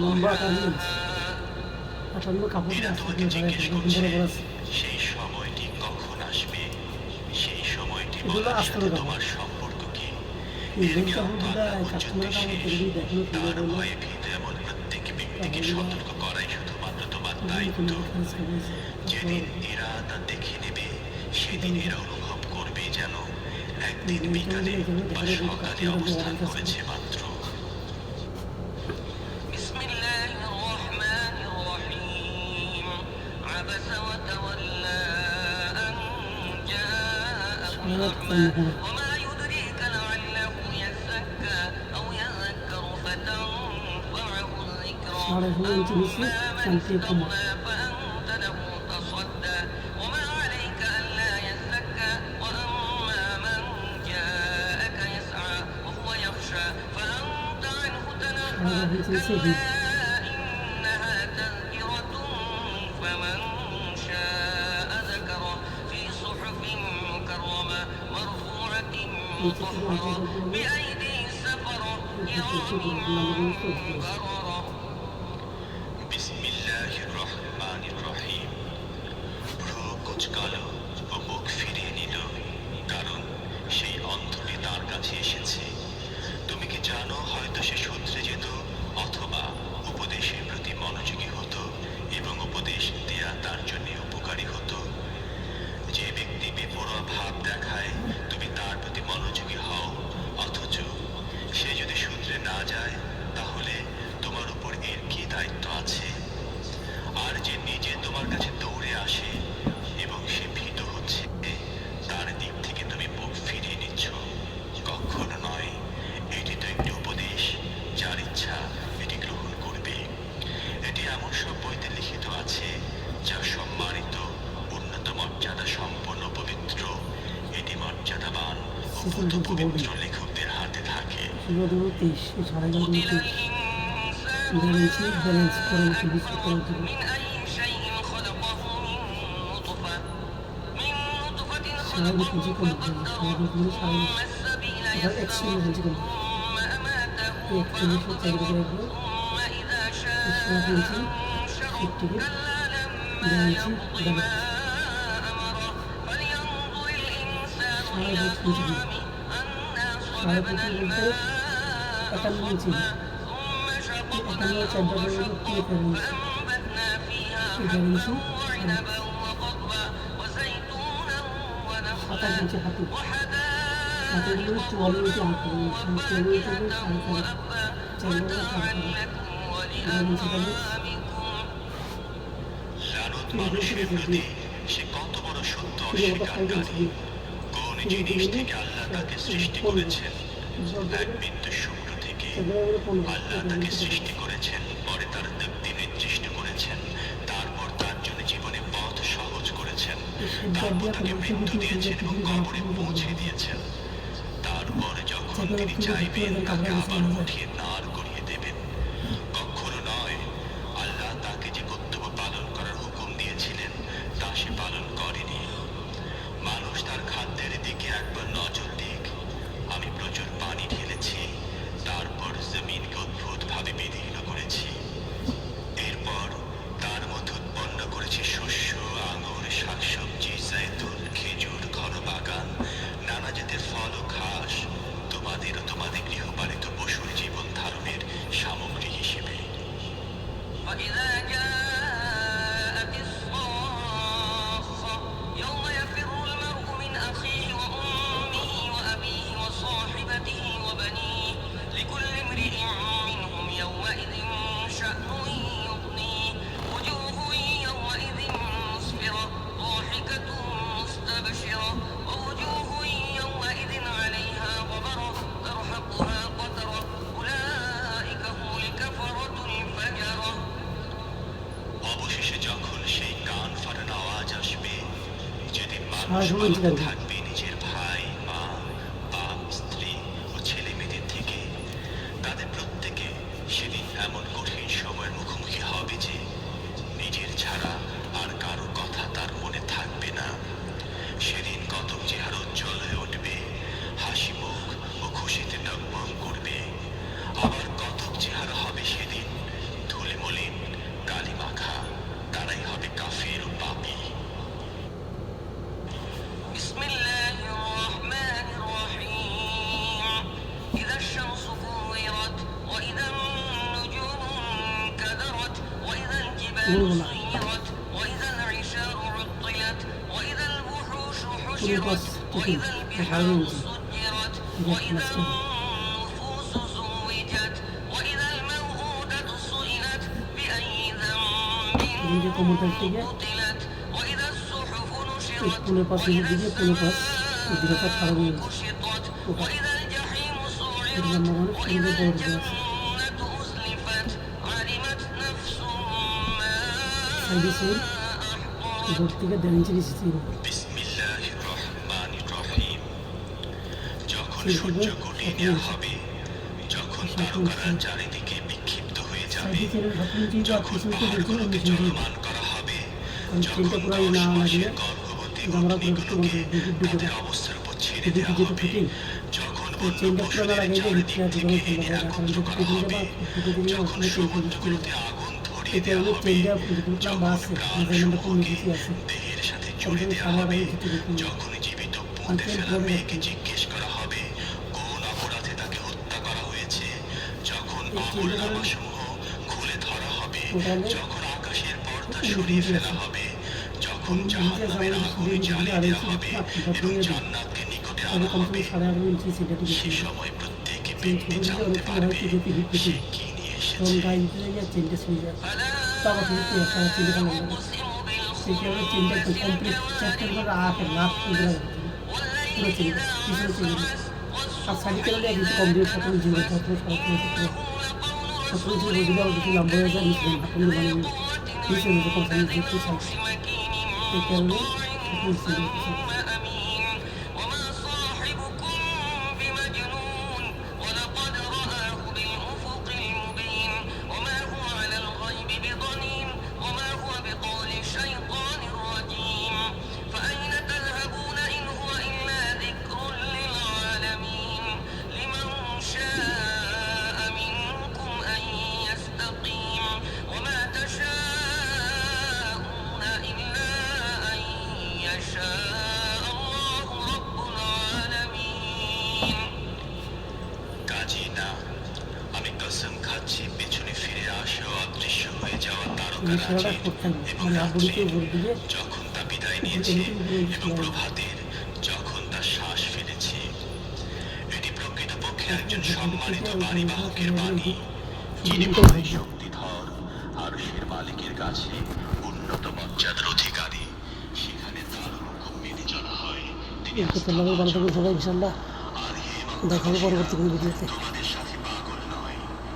লম্বা আটা নিয়ে নিচ্ছে, আটাগুলো কাপড় তোমাকে জিজ্ঞেস করছে সেই সময়টি কখন আসবে, সেই সময়টির সাথে তোমার সম্পর্ক কি। এর জ্ঞান তো আল্লাহ পর্যন্ত শেষ। তার ভয়ে ভীত এমন প্রত্যেক ব্যক্তিকে সতর্ক করাই শুধুমাত্র তোমার দায়িত্ব। যেদিন এরা তা দেখে নেবে সেদিন এরা অনুভব করবে যেন একদিন বিকালে বা সকালে অবস্থান করেছে মাত্র। وما يدريك لعله يزكى أو يذكر فتنفعه الذكرى أما من استغنى فأنت له تصدى وما عليك ألا يزكى وأما من جاءك يسعى وهو يخشى فأنت عنه تلهى كلا إنها تذكرة فمن شاء ذكره في صحف مكرمة مرفوعة مطهرة بأيدي سفرة كرام بررة বিসমিল্লাহির রহমানির রহিম। ভ্রু কুঁচকালো ও মুখ ফিরিয়ে নিল, কারণ সেই অন্ধটি তার কাছে এসেছে। তুমি কি জানো, হয়তো সে শুধরে যেত অথবা উপদেশের প্রতি মনোযোগী হতো এবং উপদেশ দেয়া তার জন্য উপকারী হতো। যে ব্যক্তি বেপরোয়া ভাব দেখায় তুমি তার প্রতি মনোযোগী হও, অথচ সে যদি শুধরে না যায় তাহলে তোমার উপর এর কি দায়িত্ব আছে। আর যে নিজে তোমার কাছে দৌড়ে আসে এবং সে ভীত হচ্ছে, তার দিক থেকে তুমি মুখ ফিরিয়ে নিচ্ছ, কখনো নয়। এটি তো একটি উপদেশ, যার ইচ্ছা এটি গ্রহণ করবে। এটি এমন সব বইতে লিখিত আছে যা সম্মানিত, উন্নত মর্যাদা সম্পন্ন, পবিত্র। এটি মর্যাদাবান ও পবিত্র লেখকদের হাতে থাকে। من أي شيء خلقه من نطفة خلقه فقدره ثم السبيل يسره ثم أماته فأقبره ثم إذا شاء أنشره كلا لما يقض ما أمره فلينظر الإنسان إلى طعامه أنا صببنا الماء صبا ثم شققنا الأرض شقا فأنبتنا فيها حبا وعنبا وقضبا وزيتونا ونخلا وحدائق غلبا وفاكهة وأبا متاعا لكم ولأنعامكم লানত মানুষের প্রতি সে কত বড় সত্য অস্বীকারী। কোন জিনিস থেকে আল্লাহ তাকে সৃষ্টি করেছেন? এক বিন্দু শুক্র থেকে আল্লাহ তাকে সৃষ্টি করেছেন, পরে তার তকদির নির্দিষ্ট করেছেন, তারপর তার জন্য জীবনে পথ সহজ করেছেন, তারপর তাকে মৃত্যু দিয়েছেন এবং কবরে পৌঁছে দিয়েছেন। তারপর যখন তিনি চাইবেন তাকে আবার উঠিয়ে দাঁড় করিয়ে দেবেন। কখনো নয়, আল্লাহ তাকে যে কর্তব্য পালন করার হুকুম দিয়েছিলেন তা সে পালন করেনি। মানুষ তার খাদ্যের দিকে একবার নজর দিক। আমি প্রচুর পানি ঢেলেছি, তারপর জমিনকে অদ্ভুতভাবে বিদীর্ণ করেছি। এরপর তার মধ্যে উৎপন্ন করেছি শস্য, আঙুর, শাকসবজি, জায়তুন, খেজুর, ঘন বাগান, নানা জাতের ফল ও ঘাস, তোমাদের ও তোমাদের গৃহপালিত পশুর জীবন ধারণের সামগ্রী হিসেবে। وإذا جاءت الصاخة يوم يفر المرء من أخيه وأمه وأبيه وصاحبته وبنيه لكل امرئ منهم يومئذ شأن يغنيه وجوه يومئذ مسفرة ضاحكة مستبشرة ووجوه يومئذ عليها غبرة ترهقها قترة أولئك هم الكفرة الفجرة অবশেষে যখন সেই কান ফাটানো আওয়াজ আসবে, যেদিন মানুষ মুক্ত থাকবে নিজের ভাই, মা, বাপ, স্ত্রী ও ছেলে মেয়েদের থেকে, তাদের প্রত্যেকে সেদিন এমন কঠিন সময়ের মুখোমুখি হবে যে নিজের ছাড়া আর কারো কথা তার মনে থাকবে না। সেদিন কতক চেহারা উজ্জ্বল হয়ে উঠবে, হাসি মুখ ও খুশিতে টগবগ করবে। আবার কতক চেহারা হবে সেদিন বলবো না। سيرت وإذا العشار عطلت وإذا الوحوش পুরো পাস حشرت থেকে وإذا 18 البحار ইঞ্চি سجرت এটা وإذا মাঝখানে النفوس زوجت وإذا الموءودة سئلت بأي ذنب যে কোমরটার থেকে قتلت وإذا الصحف এই نشرت পুরো পাসের وإذا দিকে পুরো পাস السماء দীর্ঘতা 18 ইঞ্চি كشطت ওটা وإذا الجحيم এর سعرت লম্বা মানে وإذا পুরো বড় আছে الجنة أزلفت علمت نفس ما সাইডে সেল أحضرت দূর থেকে 1.5 ইঞ্চি নিচে ছিল বিসমিল্লাহির রহমানির রহিম। যখন সেই সূর্য থেকে গুটিয়ে নেওয়া হবে, যখন তারকারা চারিদিকে বিক্ষিপ্ত হয়ে যাবে, সাইডে সেলের 17 ইঞ্চি বা যখন 30 ইঞ্চি পাহাড়গুলোকে নিচে চলমান করা হবে, কারণ যখন চেনটা পুরো 10 না মাসের লাগলে গর্ভবতী আমরা পত্নীগুলোকে ডুবে তাদের অবস্থার উপর ছেড়ে ডুবে দেওয়া যেতে হবে, ফিটিং যখন তো বন্য চেনটা পুরো না পশুদের লাগলে চারিদিক হিটটা থেকে ঢুকানো সম্ভব হয় না, কারণ একত্র যদি করা ফিটিং হবে, বা ফিটিং দিলে যখন ওখানে চেন চলে সমুদ্রগুলোতে আগুন ধরিয়ে এই দেওয়া কারণে হবে, চেনটা যেটুকু লম্বা আছে মেজারমেন্টটা কম বেশি আছে দেহের সাথে তার জুড়ে জন্য দেওয়া 18 হবে, ইঞ্চি থেকে যখন জীবিত পুঁতে চেন ফেলা পরে মেয়েকে জিজ্ঞেস করা হবে কোন অপরাধে তাকে হত্যা করা হয়েছে, যখন এই আমল চেনটা নামাসমূহ খুলে ধরা হবে, টোটালে যখন আকাশের পর্দা 19 সরিয়ে ইঞ্চি ফেলা আছে। হবে, যখন ইঞ্চি জাহান্নামের আছে, আগুন আমাদের জ্বালিয়ে আড়াই দেওয়া ইঞ্চি হবে ভদ্র এবং হয়ে যাবে। জান্নাতকে নিকটে তাহলে আনা কমসে হবে, কম 18.5 ইঞ্চি সেটা ঠিক সে আছে সময় প্রত্যেকে চেন ব্যক্তি ছোটো দিলে জানতে অনেক সময় পারবে হয় যেতে হিট সে ফিটিং কি নিয়ে তখন এসেছে। গায়ে দিতে গিয়ে চেনটা ছিঁড়ে যায় فلا তারপর থেকে সারা চেনটা ভালো লাগে أقسم সেই কারণে চেনটা একদম কমপ্লিট চ্যাপ্টার করে আখে লাভ করে পুরো চেন পিছনে চেন আর সাইডে চলে যায় কিছু কম দিয়ে 17 ইঞ্চি করে 17 ইঞ্চি বুঝলে আবার বেশি লম্বা হয়ে যায় নিচে হাঁটুন মানে নিচে নিচে কম সাইজ দেখতে চাই এই কারণে 17 ইঞ্চি দেখতে أمين وما صاحبكم بمجنون ولقد رآه بالأفق المبين وما هو على الغيب بضنين وما هو بقول شيطان رجيم فأين تذهبون إن هو إلا ذكر للعالمين لمن شاء منكم أن يستقيم وما تشاءون إلا أن يشاء الله رب العالمين কাজী না, আমি কসম খাচ্ছি পেছনে ফিরে আসা ও অদৃশ্য হয়ে যাওয়া এই তারকারাজির সেরাটা করতে হবে এবং মানে হাবুড়িতে রাত্রির, ভোর দিলে যখন তা বিদায় নিয়েছে এবং প্রভাতের যখন তা শ্বাস ফেলেছে। এটি প্রকৃতপক্ষে একজন সম্মানিত বাণীবাহকের বাণী, যিনি মহান শক্তিধর আরশের মালিকের কাছে উন্নত মর্যাদার অধিকারী। সেখানে তার হুকুম মেনে চলা হয়। তিনি এই করতে লাগবে ভালো থাকবে সবাই ইনশাল্লাহ আর হে দেখা হবে পরবর্তী কোনো ভিডিওতে তোমাদের সাথে